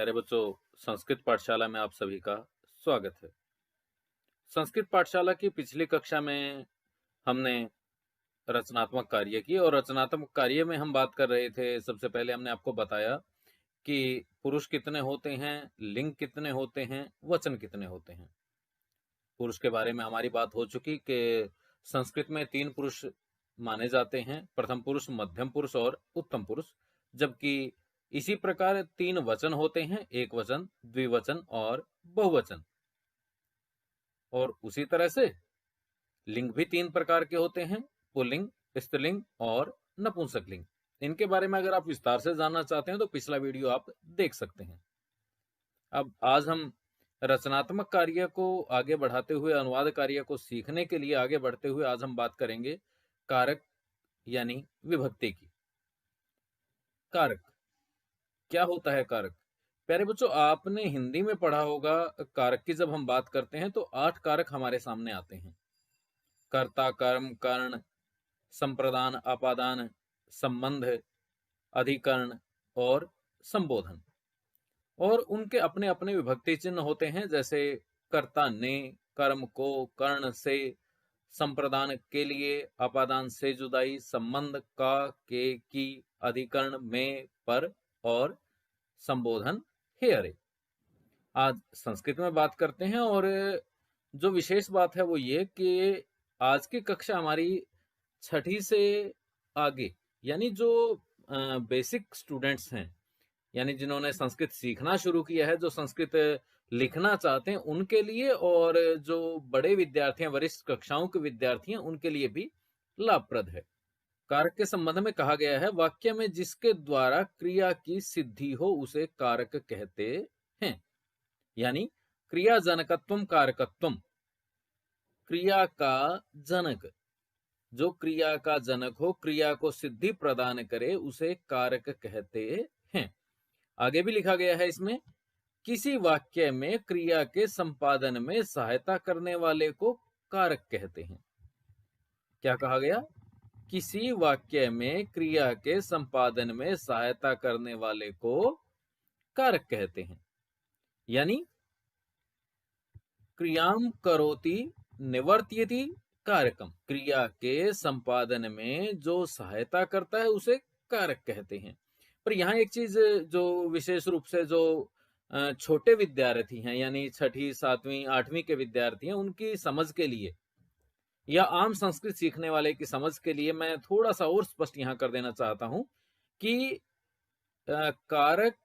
प्यारे बच्चों, संस्कृत पाठशाला में आप सभी का स्वागत है। संस्कृत पाठशाला की पिछली कक्षा में हमने रचनात्मक कार्य की और रचनात्मक कार्य में हम बात कर रहे थे। सबसे पहले हमने आपको बताया कि पुरुष कितने होते हैं, लिंग कितने होते हैं, वचन कितने होते हैं। पुरुष के बारे में हमारी बात हो चुकी कि संस्कृत में 3 पुरुष माने जाते हैं, प्रथम पुरुष, मध्यम पुरुष और उत्तम पुरुष। जबकि इसी प्रकार 3 वचन होते हैं, एक वचन, द्विवचन और बहुवचन। और उसी तरह से लिंग भी 3 प्रकार के होते हैं, पुल्लिंग, स्त्रीलिंग और नपुंसकलिंग। इनके बारे में अगर आप विस्तार से जानना चाहते हैं तो पिछला वीडियो आप देख सकते हैं। अब आज हम रचनात्मक कार्य को आगे बढ़ाते हुए, अनुवाद कार्य को सीखने के लिए आगे बढ़ते हुए आज हम बात करेंगे कारक यानी विभक्ति की। कारक क्या होता है? कारक प्यारे बच्चों, आपने हिंदी में पढ़ा होगा। कारक की जब हम बात करते हैं तो 8 कारक हमारे सामने आते हैं। कर्ता, कर्म, कर्ण, संप्रदान, अपादान, संबंध, अधिकरण और संबोधन। और उनके अपने अपने विभक्ति चिन्ह होते हैं, जैसे कर्ता ने, कर्म को, कर्ण से, संप्रदान के लिए, अपादान से जुदाई, संबंध का, के, की, अधिकरण में, पर और संबोधन हे, अरे। आज संस्कृत में बात करते हैं और जो विशेष बात है वो ये कि आज की कक्षा हमारी छठी से आगे, यानी जो बेसिक स्टूडेंट्स हैं, यानी जिन्होंने संस्कृत सीखना शुरू किया है, जो संस्कृत लिखना चाहते हैं उनके लिए, और जो बड़े विद्यार्थी हैं, वरिष्ठ कक्षाओं के विद्यार्थी हैं, उनके लिए भी लाभप्रद है। कारक के संबंध में कहा गया है, वाक्य में जिसके द्वारा क्रिया की सिद्धि हो उसे कारक कहते हैं। यानी क्रिया जनकत्वम कारकत्वम, क्रिया का जनक, जो क्रिया का जनक हो, क्रिया को सिद्धि प्रदान करे, उसे कारक कहते हैं। आगे भी लिखा गया है इसमें, किसी वाक्य में क्रिया के संपादन में सहायता करने वाले को कारक कहते हैं। क्या कहा गया? किसी वाक्य में क्रिया के संपादन में सहायता करने वाले को कारक कहते हैं। यानी क्रियाम करोति निवर्त्यति कारकम, क्रिया के संपादन में जो सहायता करता है उसे कारक कहते हैं। पर यहाँ एक चीज जो विशेष रूप से जो छोटे विद्यार्थी हैं, यानी छठी, 7वीं, 8वीं के विद्यार्थी हैं, उनकी समझ के लिए या आम संस्कृत सीखने वाले की समझ के लिए मैं थोड़ा सा और स्पष्ट यहां कर देना चाहता हूं कि कारक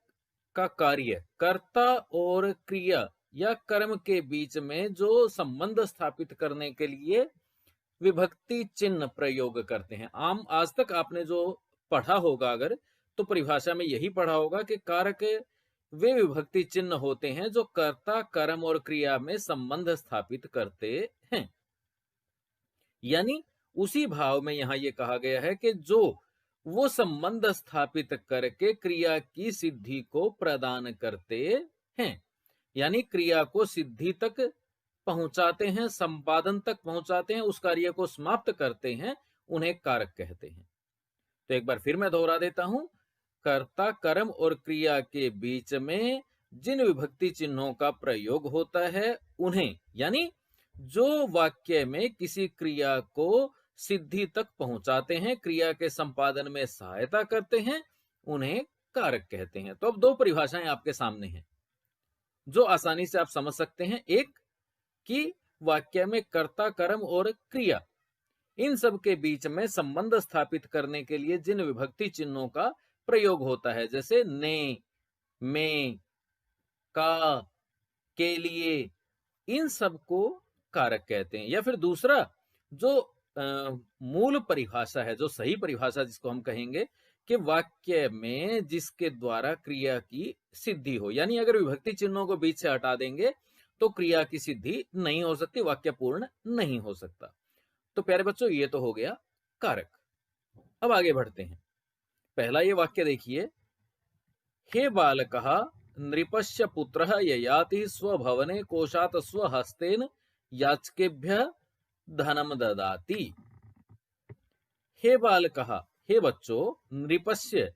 का कार्य कर्ता और क्रिया या कर्म के बीच में जो संबंध स्थापित करने के लिए विभक्ति चिन्ह प्रयोग करते हैं। आम आज तक आपने जो पढ़ा होगा, अगर तो परिभाषा में यही पढ़ा होगा कि कारक वे विभक्ति चिन्ह होते हैं जो कर्ता, कर्म और क्रिया में संबंध स्थापित करते हैं। यानी उसी भाव में यहां यह कहा गया है कि जो वो संबंध स्थापित करके क्रिया की सिद्धि को प्रदान करते हैं, यानी क्रिया को सिद्धि तक पहुंचाते हैं, संपादन तक पहुंचाते हैं, उस कार्य को समाप्त करते हैं, उन्हें कारक कहते हैं। तो एक बार फिर मैं दोहरा देता हूं, कर्ता, कर्म और क्रिया के बीच में जिन विभक्ति चिन्हों का प्रयोग होता है उन्हें, यानी जो वाक्य में किसी क्रिया को सिद्धि तक पहुंचाते हैं, क्रिया के संपादन में सहायता करते हैं, उन्हें कारक कहते हैं। तो अब 2 परिभाषाएं आपके सामने हैं जो आसानी से आप समझ सकते हैं। एक कि वाक्य में कर्ता, कर्म और क्रिया, इन सब के बीच में संबंध स्थापित करने के लिए जिन विभक्ति चिन्हों का प्रयोग होता है, जैसे ने, में, का, के लिए, इन सब को कारक कहते हैं। या फिर दूसरा जो मूल परिभाषा है, जो सही परिभाषा जिसको हम कहेंगे कि वाक्य में जिसके द्वारा क्रिया की सिद्धि हो, यानी अगर विभक्ति चिन्हों को बीच से हटा देंगे तो क्रिया की सिद्धि नहीं हो सकती, वाक्य पूर्ण नहीं हो सकता। तो प्यारे बच्चों, ये तो हो गया कारक। अब आगे बढ़ते हैं। पहला ये वाक्य देखिए, हे बालकः नृपस्य पुत्रः ययाति स्वभवने कोशात् स्वहस्तेन याचकेभ्यः धनम ददाति। हे बालकः, हे बच्चों, नृपस्य,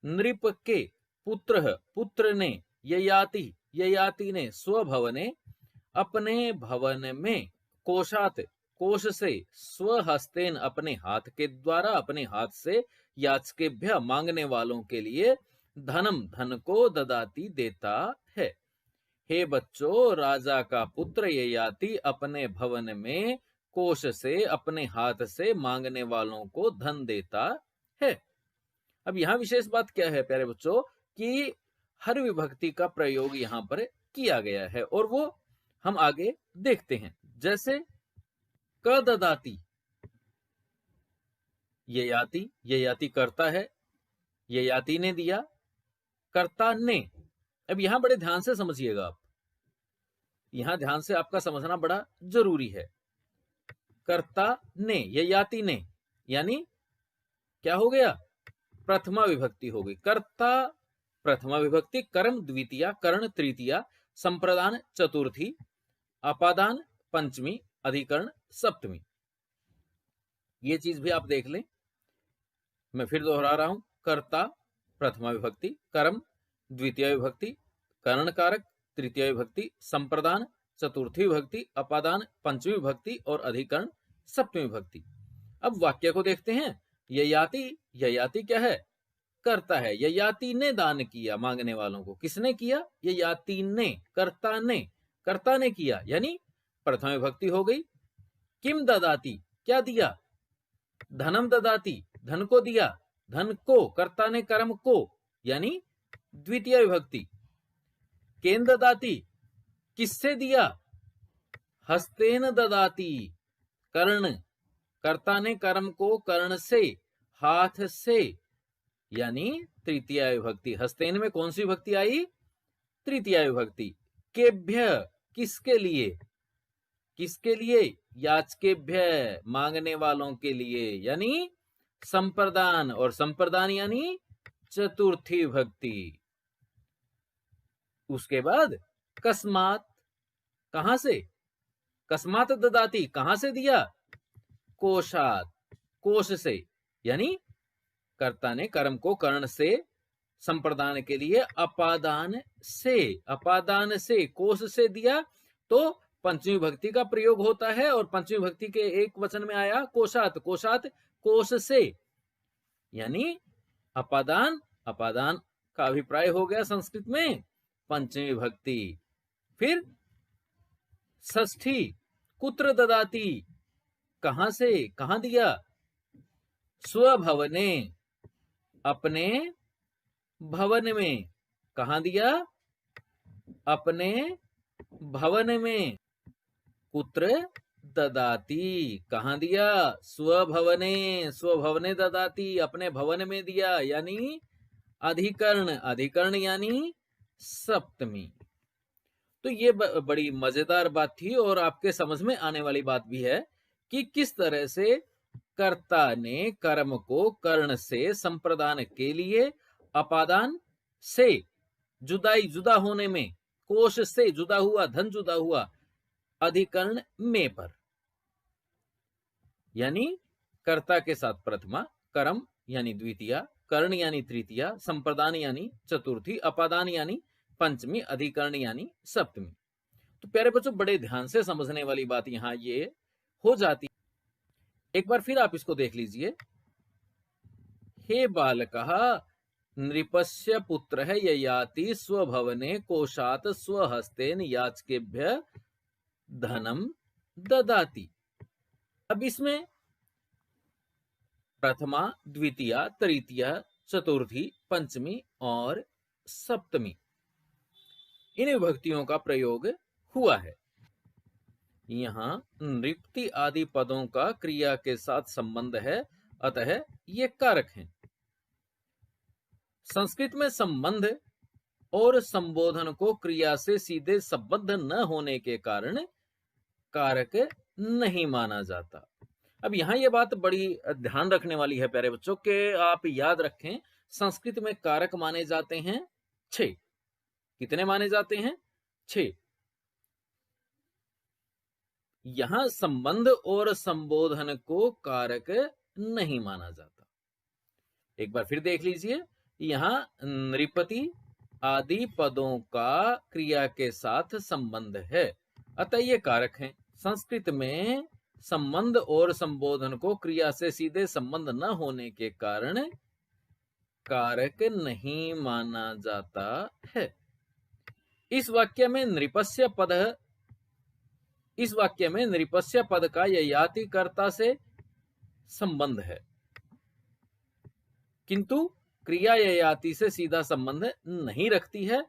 नृप के, पुत्र, पुत्र ने, ययाति, ययाति ने, स्वभवने, अपने भवन में, कोशात, कोश से, स्वहस्तेन, अपने हाथ के द्वारा, अपने हाथ से, याचकेभ्य, मांगने वालों के लिए, धनम, धन को, ददाती, देता है। हे बच्चों, राजा का पुत्र ययाति अपने भवन में कोश से, अपने हाथ से मांगने वालों को धन देता है। अब यहाँ विशेष बात क्या है प्यारे बच्चों, कि हर विभक्ति का प्रयोग यहाँ पर किया गया है और वो हम आगे देखते हैं। जैसे क ददाती, ययाति, ययाति करता है, ययाति ने दिया, कर्ता ने। अब यहां बड़े ध्यान से समझिएगा आप, यहां ध्यान से आपका समझना बड़ा जरूरी है। कर्ता ने, ययाति ने, यानी क्या हो गया, प्रथमा विभक्ति हो गई। कर्ता प्रथमा विभक्ति, कर्म द्वितीया, कर्ण तृतीया, संप्रदान चतुर्थी, अपादान पंचमी, अधिकरण सप्तमी। ये चीज भी आप देख लें, मैं फिर दोहरा रहा हूं। कर्ता प्रथमा विभक्ति, कर्म द्वितीय विभक्ति, कर्ण कारक तृतीय विभक्ति, संप्रदान चतुर्थी विभक्ति, अपादान पंचमी विभक्ति और अधिकरण सप्तमी विभक्ति। अब वाक्य को देखते हैं। ययाति, ययाति क्या है, करता है। ययाति ने दान किया मांगने वालों को। किसने किया, ययाति ने, कर्ता ने किया, यानी प्रथम विभक्ति हो गई। किम ददाती, क्या दिया, धनम ददाती, धन को दिया, धन को, कर्ता ने कर्म को, यानी द्वितीय विभक्ति। केन ददाती, किससे दिया, हस्तेन ददाती, कर्ण, कर्ता ने कर्म को कर्ण से, हाथ से, यानी तृतीय विभक्ति। हस्तेन में कौन सी विभक्ति आई, तृतीय विभक्ति। केभ्य, किसके लिए, किसके लिए, याचकेभ्य, मांगने वालों के लिए, यानी संप्रदान, और संप्रदान यानी चतुर्थी विभक्ति। उसके बाद कस्मात, कहां से, कस्मात ददाती, कहां से दिया, कोशात, कोश से, यानी कर्ता ने कर्म को कर्ण से, संप्रदान के लिए अपादान से, अपादान से, कोश से दिया, तो पंचमी विभक्ति का प्रयोग होता है। और पंचमी विभक्ति के एक वचन में आया कोशात, कोशात कोश से, यानी अपादान, अपादान का अभिप्राय हो गया संस्कृत में पंचमी विभक्ति। फिर षष्ठी, कुत्र ददाती, कहां से, कहां दिया, स्वभवने, अपने भवन में, कहां दिया, अपने भवन में। कुत्र ददाती, कहां दिया, स्वभवने, स्वभवने ददाती, अपने भवन में दिया, यानी अधिकरण, अधिकरण यानी सप्तमी। तो ये बड़ी मजेदार बात थी और आपके समझ में आने वाली बात भी है कि किस तरह से कर्ता ने कर्म को कर्ण से, संप्रदान के लिए, अपादान से, जुदाई, जुदा होने में, कोश से जुदा हुआ, धन जुदा हुआ, अधिकरण में पर, यानी कर्ता के साथ प्रथमा, कर्म यानी द्वितीया, कर्ण यानी तृतीया, संप्रदान यानी चतुर्थी, अपादान यानी पंचमी, अधिकरण यानी सप्तमी। तो प्यारे बच्चों, बड़े ध्यान से समझने वाली बात यहां ये हो जाती। एक बार फिर आप इसको देख लीजिए। हे बालकः, नृपस्य पुत्र है ययाति, स्वभवने कोशात स्वहस्तेन याचकेभ्य धनम ददाति। अब इसमें प्रथमा, द्वितीया, तृतीया, चतुर्थी, पंचमी और सप्तमी, इन विभक्तियों का प्रयोग हुआ है। यहां नृप्ति आदि पदों का क्रिया के साथ संबंध है, अतः ये कारक हैं। संस्कृत में संबंध और संबोधन को क्रिया से सीधे संबद्ध न होने के कारण कारक नहीं माना जाता। अब यहां ये बात बड़ी ध्यान रखने वाली है प्यारे बच्चों, के आप याद रखें, संस्कृत में कारक माने जाते हैं 6। कितने माने जाते हैं? 6। यहां संबंध और संबोधन को कारक नहीं माना जाता। एक बार फिर देख लीजिए, यहाँ नृपति आदि पदों का क्रिया के साथ संबंध है, अतः ये कारक हैं। संस्कृत में संबंध और संबोधन को क्रिया से सीधे संबंध न होने के कारण कारक नहीं माना जाता है। इस वाक्य में नृपस्य पद का ययाति कर्ता से संबंध है, किंतु क्रिया ययाति से सीधा संबंध नहीं रखती है।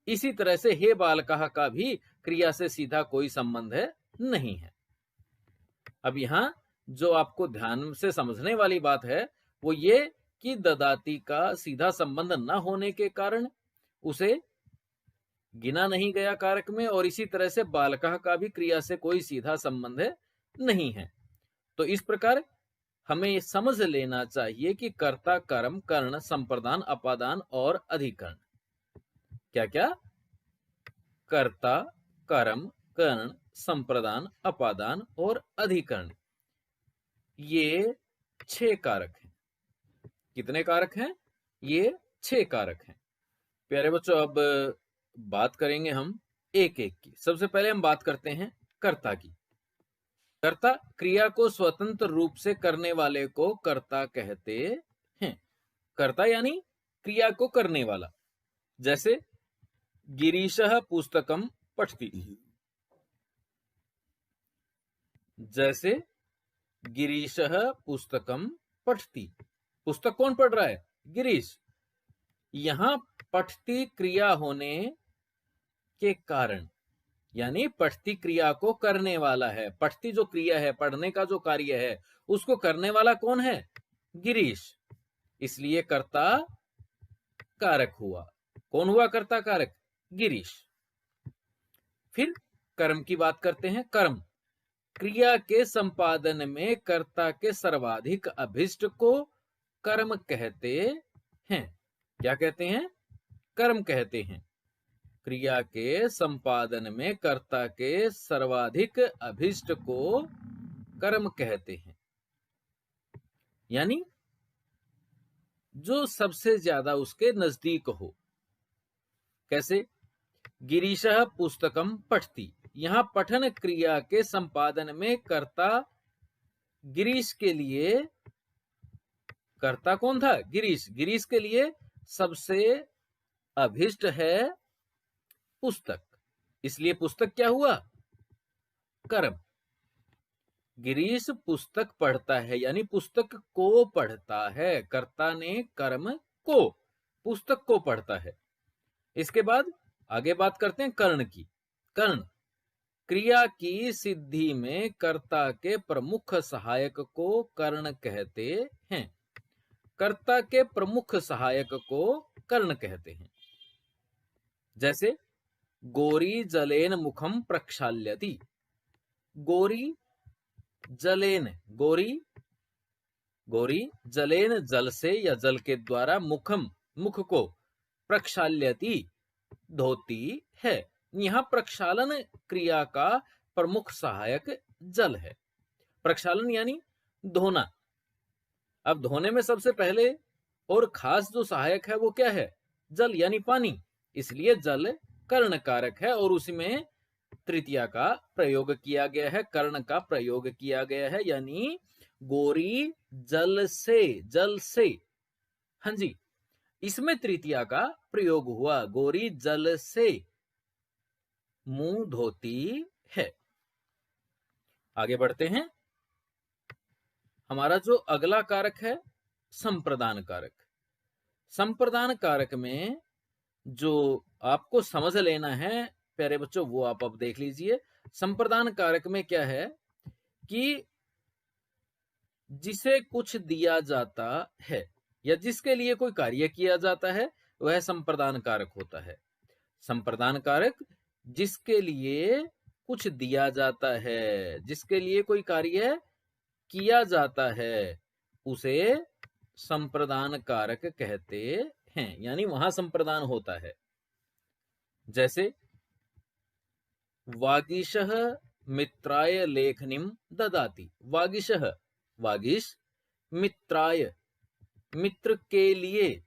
इसी तरह से हे बालकः का भी क्रिया से सीधा कोई संबंध नहीं है। अब यहाँ जो आपको ध्यान से समझने वाली बात है वो ये कि ददाति का सीधा संबंध न होने के कारण उसे गिना नहीं गया कारक में, और इसी तरह से बालकः का भी क्रिया से कोई सीधा संबंध नहीं है। तो इस प्रकार हमें समझ लेना चाहिए कि कर्ता, कर्म, कर्ण, संप्रदान, अपादान और अधिकरण, क्या क्या? कर्ता, कर्म, कर्ण, संप्रदान, अपादान और अधिकरण, ये 6 कारक हैं। कितने कारक हैं? ये 6 कारक हैं। प्यारे बच्चों, अब बात करेंगे हम एक एक की। सबसे पहले हम बात करते हैं कर्ता की। कर्ता क्रिया को स्वतंत्र रूप से करने वाले को कर्ता कहते हैं। कर्ता यानी क्रिया को करने वाला। जैसे गिरीशः पुस्तकम पठति, जैसे गिरीशः पुस्तकम पठति, पुस्तक कौन पढ़ रहा है? गिरीश। यहां पठति क्रिया होने के कारण, यानी पठति क्रिया को करने वाला है। पठति जो क्रिया है, पढ़ने का जो कार्य है, उसको करने वाला कौन है? गिरीश। इसलिए कर्ता कारक हुआ। कौन हुआ कर्ता कारक? गिरीश। फिर कर्म की बात करते हैं। कर्म क्रिया के संपादन में कर्ता के सर्वाधिक अभिष्ट को कर्म कहते हैं। क्या कहते हैं? कर्म कहते हैं। क्रिया के संपादन में कर्ता के सर्वाधिक अभिष्ट को कर्म कहते हैं, यानी जो सबसे ज्यादा उसके नजदीक हो। कैसे? गिरीशः पुस्तकम पठति, यहां पठन क्रिया के संपादन में कर्ता गिरीश के लिए, कर्ता कौन था? गिरीश। गिरीश के लिए सबसे अभिष्ट है पुस्तक, इसलिए पुस्तक क्या हुआ? कर्म। गिरीश पुस्तक पढ़ता है, यानी पुस्तक को पढ़ता है। कर्ता ने कर्म को, पुस्तक को पढ़ता है। इसके बाद आगे बात करते हैं कर्ण की। कर्ण क्रिया की सिद्धि में कर्ता के प्रमुख सहायक को कर्ण कहते हैं। कर्ता के प्रमुख सहायक को कर्ण कहते हैं। जैसे गोरी जलेन मुखम प्रक्षाल्यति, गोरी जलेन, गोरी जलेन जल से या जल के द्वारा, मुखम मुख को, प्रक्षाल्यति धोती है। यहां प्रक्षालन क्रिया का प्रमुख सहायक जल है। प्रक्षालन यानी धोना। अब धोने में सबसे पहले और खास जो सहायक है वो क्या है? जल यानी पानी। इसलिए जल कर्ण कारक है और उसी में तृतीया का प्रयोग किया गया है, कर्ण का प्रयोग किया गया है, यानी गोरी जल से, जल से, हाँ जी, इसमें तृतीया का प्रयोग हुआ। गोरी जल से मुंह धोती है। आगे बढ़ते हैं। हमारा जो अगला कारक है संप्रदान कारक। संप्रदान कारक में जो आपको समझ लेना है प्यारे बच्चों, वो आप अब देख लीजिए। संप्रदान कारक में क्या है कि जिसे कुछ दिया जाता है या जिसके लिए कोई कार्य किया जाता है वह संप्रदान कारक होता है। संप्रदान कारक जिसके लिए कुछ दिया जाता है, जिसके लिए कोई कार्य किया जाता है, उसे संप्रदान कारक कहते हैं, यानी वहां संप्रदान होता है। जैसे वागीशः मित्राय लेखनीम ददाति। वागीशः, वागीश, मित्राय, मित्र के लिए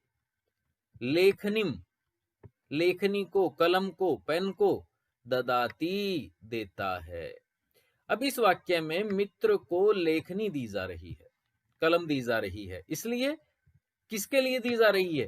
लेखनीम, लेखनी को, कलम को, पेन को, ददाती देता है। अब इस वाक्य में मित्र को लेखनी दी जा रही है, कलम दी जा रही है, इसलिए किसके लिए दी जा रही है?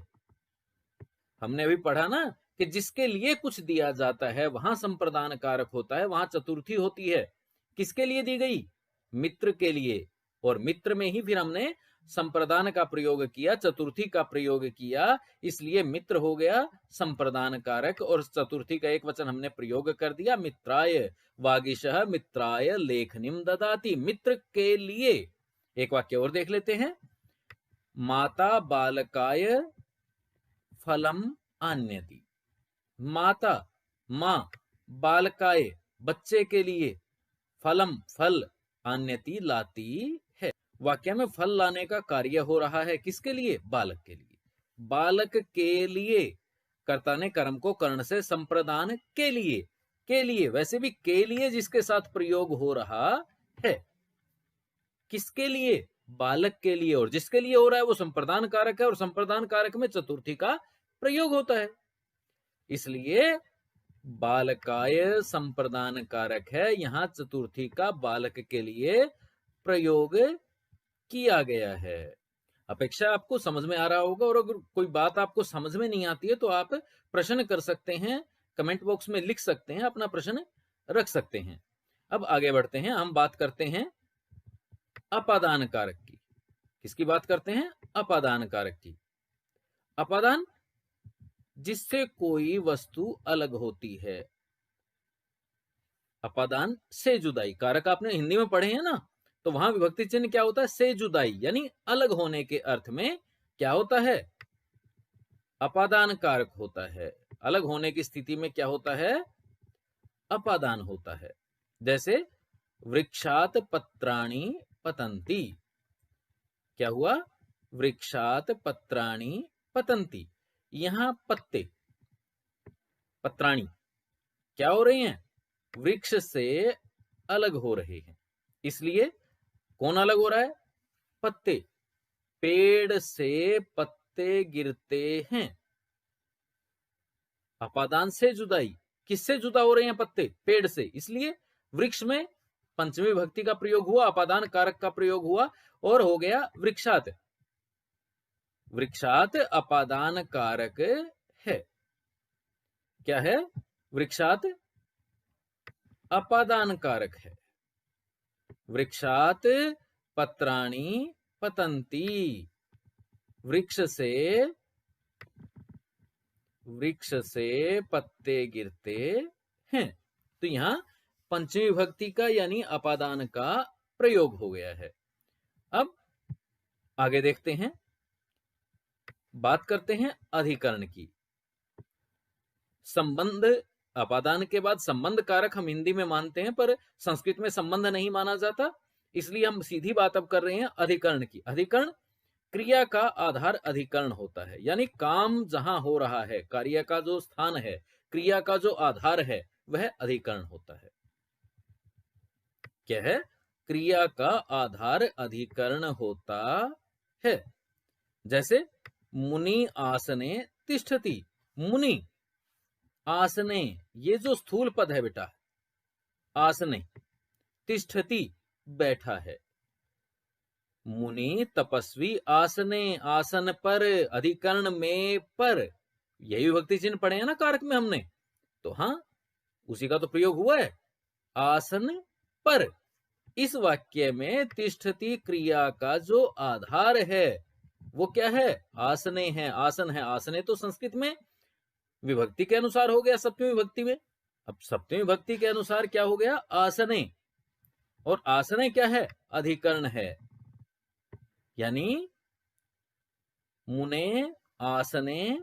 हमने अभी पढ़ा ना कि जिसके लिए कुछ दिया जाता है वहां संप्रदान कारक होता है, वहां चतुर्थी होती है। किसके लिए दी गई? मित्र के लिए। और मित्र में ही फिर हमने संप्रदान का प्रयोग किया, चतुर्थी का प्रयोग किया, इसलिए मित्र हो गया संप्रदान कारक। और चतुर्थी का एक वचन हमने प्रयोग कर दिया, मित्राय वागीशः मित्राय लेखनीम ददाति, मित्र के लिए। एक वाक्य और देख लेते हैं, माता बालकाय फलम आन्यति। माता, मां, बालकाय बच्चे के लिए, फलम फल, आन्यति लाती है। वाक्य में फल लाने का कार्य हो रहा है, किसके लिए? बालक के लिए। बालक के लिए, कर्ता ने कर्म को कर्ण से संप्रदान के लिए, के लिए, वैसे भी के लिए जिसके साथ प्रयोग हो रहा है, किसके लिए? बालक के लिए। और जिसके लिए हो रहा है वो संप्रदान कारक है, और संप्रदान कारक में चतुर्थी का प्रयोग होता है, इसलिए बालकाय संप्रदान कारक है, यहां चतुर्थी का बालक के लिए प्रयोग किया गया है। अपेक्षा आपको समझ में आ रहा होगा, और अगर कोई बात आपको समझ में नहीं आती है तो आप प्रश्न कर सकते हैं, कमेंट बॉक्स में लिख सकते हैं, अपना प्रश्न रख सकते हैं। अब आगे बढ़ते हैं, हम बात करते हैं अपादान कारक की। किसकी बात करते हैं? अपादान कारक की। अपादान, जिससे कोई वस्तु अलग होती है। अपादान से जुदाई, कारक आपने हिंदी में पढ़े हैं ना, तो वहां विभक्ति चिन्ह क्या होता है? से जुदाई, यानी अलग होने के अर्थ में क्या होता है? अपादान कारक होता है। अलग होने की स्थिति में क्या होता है? अपादान होता है। जैसे वृक्षात पत्राणि पतंती, क्या हुआ? वृक्षात पत्राणि पतंती, यहां पत्ते, पत्राणि क्या हो रहे हैं? वृक्ष से अलग हो रहे हैं, इसलिए कौन अलग हो रहा है? पत्ते, पेड़ से पत्ते गिरते हैं। अपादान से जुदाई, किससे जुदा हो रहे हैं पत्ते? पेड़ से, इसलिए वृक्ष में पंचमी विभक्ति का प्रयोग हुआ, अपादान कारक का प्रयोग हुआ, और हो गया वृक्षात। वृक्षात अपादान कारक है। क्या है? वृक्षात अपादान कारक है। वृक्षात पत्राणि पतंती, वृक्ष से पत्ते गिरते हैं। तो यहां पंचमी विभक्ति का यानी अपादान का प्रयोग हो गया है। अब आगे देखते हैं, बात करते हैं अधिकरण की। संबंध, अपादान के बाद संबंध कारक हम हिंदी में मानते हैं, पर संस्कृत में संबंध नहीं माना जाता, इसलिए हम सीधी बात अब कर रहे हैं अधिकरण की। अधिकरण क्रिया का आधार अधिकरण होता है, यानी काम जहां हो रहा है, कार्य का जो स्थान है, क्रिया का जो आधार है, वह अधिकरण होता है। क्या है? क्रिया का आधार अधिकरण होता है। जैसे मुनि आसने तिष्ठति, मुनि आसने, ये जो स्थूल पद है बेटा, आसने, तिष्ठति बैठा है। मुनि तपस्वी आसने, आसन पर, अधिकरण में पर, यही विभक्ति चिन्ह पढ़े हैं ना कारक में हमने, तो हाँ उसी का तो प्रयोग हुआ है, आसन पर। इस वाक्य में तिष्ठति क्रिया का जो आधार है वो क्या है? आसने है, आसन है। आसने तो संस्कृत में विभक्ति के अनुसार हो गया सप्तमी विभक्ति में, अब सप्तमी विभक्ति के अनुसार क्या हो गया? आसने, और आसने क्या है? अधिकरण है, यानी मुने आसने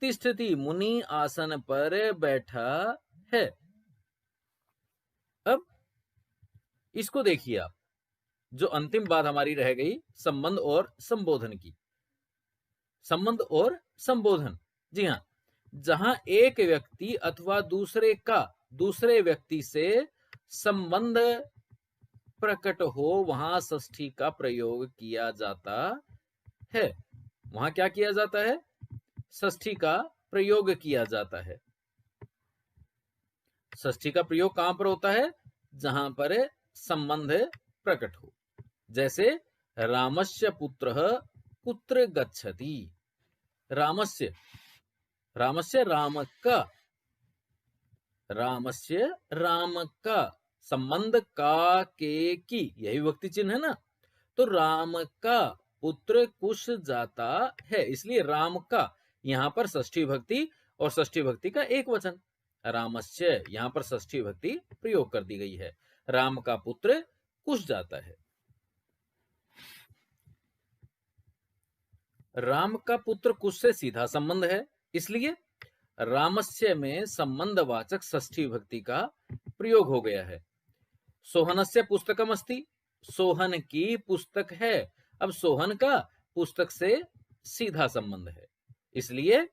तिष्ठति, मुनि आसन पर बैठा है। अब इसको देखिए आप, जो अंतिम बात हमारी रह गई संबंध और संबोधन की। संबंध और संबोधन, जी हाँ, जहां एक व्यक्ति अथवा दूसरे का दूसरे व्यक्ति से संबंध प्रकट हो, वहां षष्ठी का प्रयोग किया जाता है। वहां क्या किया जाता है? षष्ठी का प्रयोग किया जाता है। षष्ठी का प्रयोग कहां पर होता है? जहां पर संबंध प्रकट हो। जैसे रामस्य पुत्रः कुत्र गच्छति। रामस्य, रामस्य राम का, रामस्य राम का, संबंध का के की, यही विभक्ति चिन्ह है ना। तो राम का पुत्र कुश जाता है, इसलिए राम का यहां पर षष्ठी विभक्ति और षष्ठी विभक्ति का एक वचन रामस्य, यहां पर षष्ठी विभक्ति प्रयोग कर दी गई है। राम का पुत्र कुश जाता है। राम का पुत्र कुश से सीधा संबंध है, इसलिए रामस्य में संबंधवाचक षष्ठी विभक्ति का प्रयोग हो गया है। सोहनस्य पुस्तकम अस्ति, सोहन की पुस्तक है। अब सोहन का पुस्तक से सीधा संबंध है, इसलिए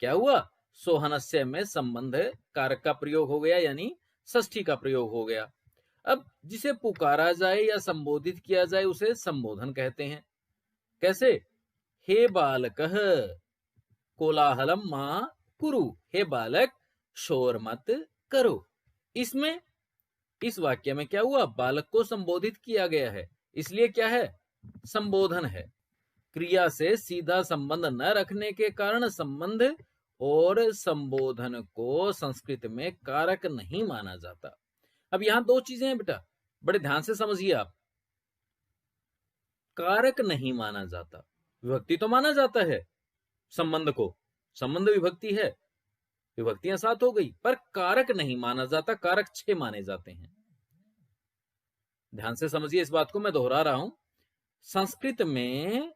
क्या हुआ? सोहनस्य में संबंध कारक का प्रयोग हो गया, यानी षष्ठी का प्रयोग हो गया। अब जिसे पुकारा जाए या संबोधित किया जाए उसे संबोधन कहते हैं। कैसे? हे बालकः कोलाहलम मा कुरु, हे बालक शोर मत करो। इसमें, इस वाक्य में क्या हुआ? बालक को संबोधित किया गया है, इसलिए क्या है? संबोधन है। क्रिया से सीधा संबंध न रखने के कारण संबंध और संबोधन को संस्कृत में कारक नहीं माना जाता। अब यहां दो चीजें हैं बेटा, बड़े ध्यान से समझिए आप। कारक नहीं माना जाता, विभक्ति तो माना जाता है संबंध को, संबंध विभक्ति है, विभक्तियां 7 हो गई, पर कारक नहीं माना जाता, कारक 6 माने जाते हैं। ध्यान से समझिए इस बात को, मैं दोहरा रहा हूं। संस्कृत में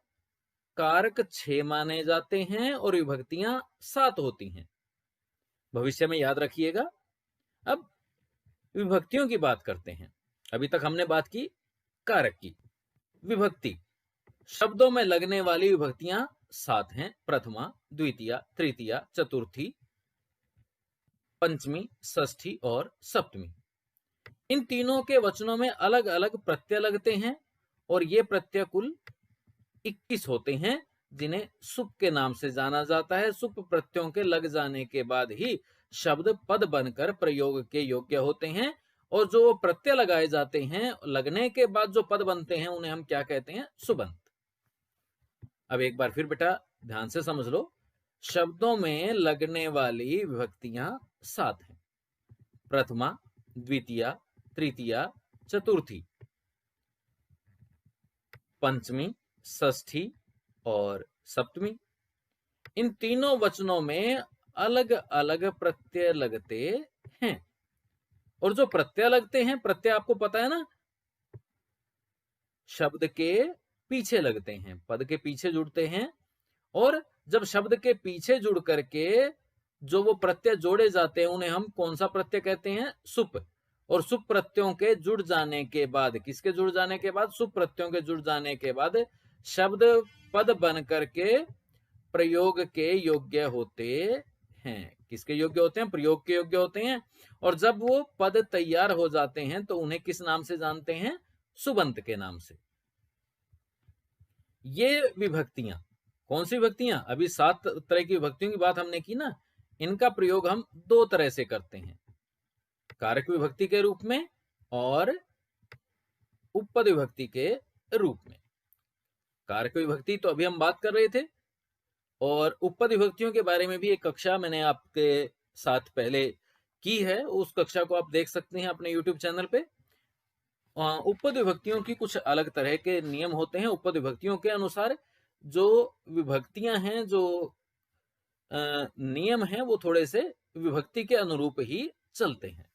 कारक 6 माने जाते हैं और विभक्तियां 7 होती हैं, भविष्य में याद रखिएगा। अब विभक्तियों की बात करते हैं। अभी तक हमने बात की कारक की। विभक्ति, शब्दों में लगने वाली विभक्तियां 7 हैं। प्रथमा, द्वितीया, तृतीया, चतुर्थी, पंचमी, षष्ठी और सप्तमी। इन तीनों के वचनों में अलग अलग प्रत्यय लगते हैं और ये प्रत्यय कुल 21 होते हैं, जिन्हें सुप के नाम से जाना जाता है। सुप प्रत्ययों के लग जाने के बाद ही शब्द पद बनकर प्रयोग के योग्य होते हैं, और जो प्रत्यय लगाए जाते हैं लगने के बाद जो पद बनते हैं उन्हें हम क्या कहते हैं? सुबंत। अब एक बार फिर बेटा ध्यान से समझ लो, शब्दों में लगने वाली विभक्तियां 7 हैं। प्रथमा, द्वितीया, तृतीया, चतुर्थी, पंचमी, षष्ठी और सप्तमी। इन तीनों वचनों में अलग अलग प्रत्यय लगते हैं, और जो प्रत्यय लगते हैं, प्रत्यय आपको पता है ना, शब्द के पीछे लगते हैं, पद के पीछे जुड़ते हैं, और जब शब्द के पीछे जुड़ करके जो वो प्रत्यय जोड़े जाते हैं उन्हें हम कौन सा प्रत्यय कहते हैं? सुप। और सुप प्रत्ययों के जुड़ जाने के बाद, किसके जुड़ जाने के बाद? सुप प्रत्ययों के जुड़ जाने के बाद शब्द पद बन करके प्रयोग के योग्य होते हैं। किसके योग्य होते हैं? प्रयोग के योग्य होते हैं। और जब वो पद तैयार हो जाते हैं तो उन्हें किस नाम से जानते हैं? सुबंत के नाम से। ये विभक्तियां, कौन सी विभक्तियां? अभी 7 तरह की विभक्तियों की बात हमने की ना, इनका प्रयोग हम 2 तरह से करते हैं, कारक विभक्ति के रूप में और उपपद विभक्ति के रूप में। कारक विभक्ति तो अभी हम बात कर रहे थे, और उपपद विभक्तियों के बारे में भी एक कक्षा मैंने आपके साथ पहले की है, उस कक्षा को आप देख सकते हैं अपने YouTube चैनल पे। उपपद विभक्तियों की कुछ अलग तरह के नियम होते हैं। उपपद विभक्तियों के अनुसार जो विभक्तियां हैं, जो नियम हैं, वो थोड़े से विभक्ति के अनुरूप ही चलते हैं।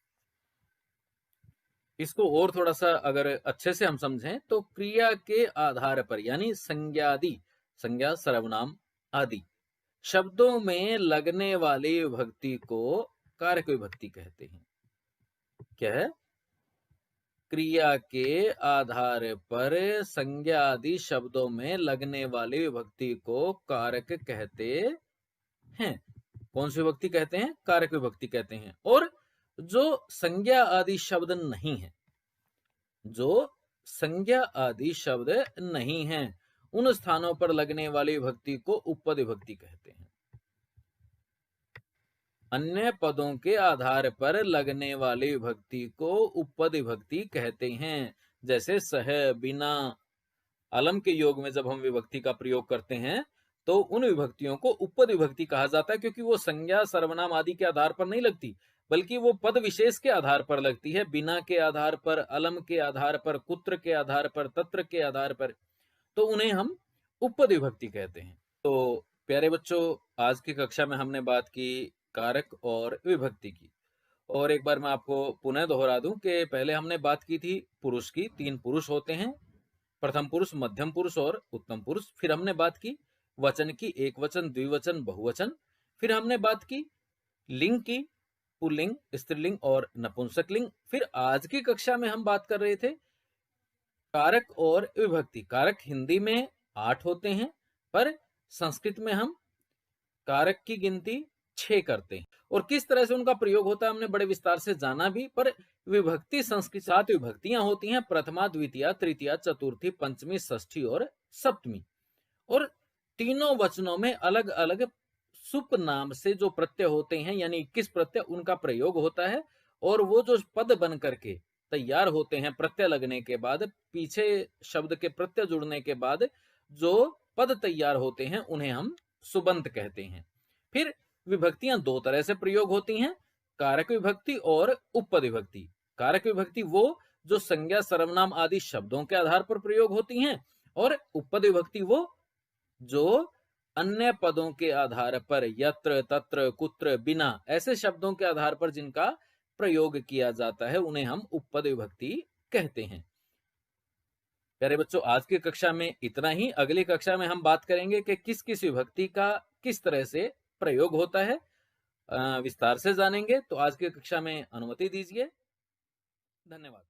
इसको और थोड़ा सा अगर अच्छे से हम समझें तो क्रिया के आधार पर, यानी संज्ञादि, संज्ञा, सर्वनाम आदि शब्दों में लगने वाली विभक्ति को कारक विभक्ति कहते हैं। क्या है? क्रिया के आधार पर संज्ञा आदि शब्दों में लगने वाली विभक्ति को कारक कहते हैं। कौन सी विभक्ति कहते हैं? कारक विभक्ति कहते हैं। और जो संज्ञा आदि शब्द नहीं है, जो संज्ञा आदि शब्द नहीं है, उन स्थानों पर लगने वाली विभक्ति को उपपद विभक्ति कहते हैं। अन्य पदों के आधार पर लगने वाली विभक्ति को उपपद विभक्ति कहते हैं। जैसे सह, बिना, अलम के योग में जब हम विभक्ति का प्रयोग करते हैं तो उन विभक्तियों को उपपद विभक्ति कहा जाता है, क्योंकि वो संज्ञा, सर्वनाम आदि के आधार पर नहीं लगती, बल्कि वो पद विशेष के आधार पर लगती है। बिना के आधार पर, अलम के आधार पर, कुत्र के आधार पर, तत्र के आधार पर, तो उन्हें हम उपपद विभक्ति कहते हैं। तो प्यारे बच्चों, आज की कक्षा में हमने बात की कारक और विभक्ति की। और एक बार मैं आपको पुनः दोहरा दूं कि पहले हमने बात की थी पुरुष की। 3 पुरुष होते हैं, प्रथम पुरुष, मध्यम पुरुष और उत्तम पुरुष। फिर हमने बात की वचन की, एक वचन, द्विवचन, बहुवचन। फिर हमने बात की लिंग की, पुल्लिंग, स्त्रीलिंग और नपुंसकलिंग। फिर आज की कक्षा में हम बात कर रहे थे कारक और विभक्ति। कारक हिंदी में 8 होते हैं, पर संस्कृत में हम कारक की गिनती 6 करते हैं। और किस तरह से उनका प्रयोग होता है हमने बड़े विस्तार से जाना भी। पर विभक्ति संस्कृत 7 विभक्तियां होती हैं, प्रथमा, द्वितीया, तृतीया, चतुर्थी, पंचमी, षष्ठी और सप्तमी। और तीनों वचनों में अलग अलग सुप नाम से जो प्रत्यय होते हैं, यानी 21 प्रत्यय, उनका प्रयोग होता है। और वो जो पद बन करके तैयार होते हैं प्रत्यय लगने के बाद, पीछे शब्द के प्रत्यय जुड़ने के बाद जो पद तैयार होते हैं उन्हें हम सुबंत कहते हैं। फिर विभक्तियां 2 तरह से प्रयोग होती हैं, कारक विभक्ति और उपपद विभक्ति। कारक विभक्ति वो जो संज्ञा, सर्वनाम आदि शब्दों के आधार पर प्रयोग होती हैं, और उपपद विभक्ति वो जो अन्य पदों के आधार पर, यत्र, तत्र, कुत्र, बिना, ऐसे शब्दों के आधार पर जिनका प्रयोग किया जाता है, उन्हें हम उपपद विभक्ति कहते हैं। प्यारे बच्चों, आज की कक्षा में इतना ही। अगली कक्षा में हम बात करेंगे कि किस किस विभक्ति का किस तरह से प्रयोग होता है, विस्तार से जानेंगे। तो आज की कक्षा में अनुमति दीजिए। धन्यवाद।